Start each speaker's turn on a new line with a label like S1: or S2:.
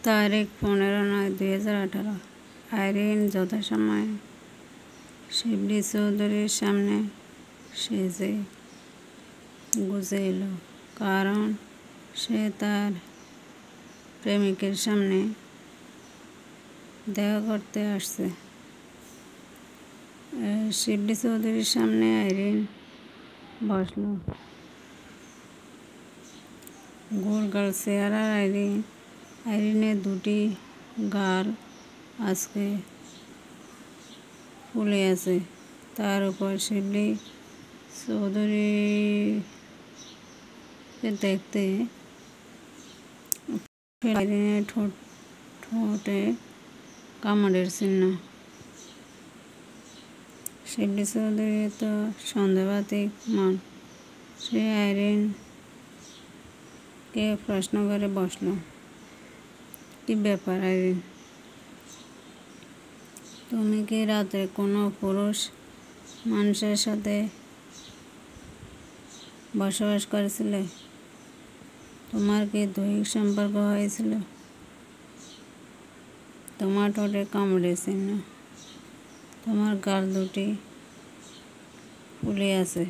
S1: তারিখ 15/9/2018। আইরিন যথাসময়ে শিবলি চৌধুরীর সামনে সেজে গুজে এলো, কারণ সে তার প্রেমিকের সামনে দেখা করতে আসছে। শিবলি চৌধুরীর সামনে আইরিন বসলো। গোলগাল চেহারার আইরিনের দুটি গাল আজকে ফুলে আছে। তার উপর শিবলি চৌধুরীকে দেখতে আইরিনের ঠোঁটে কামড়ের চিহ্ন। শিবলি চৌধুরী তো সন্দেহবাতিক মন। সে আইরিনকে প্রশ্ন করে বসলো, কি ব্যাপার আইরিন? তুমি কি রাতে কোনো পুরুষ মানুষের সাথে বসবাস করেছিলে? তোমার কি দৈহিক সম্পর্ক হয়েছিল? তোমার ঠোঁটে কামড়ের চিহ্ন, তোমার গাল দুটি ফুলে আছে।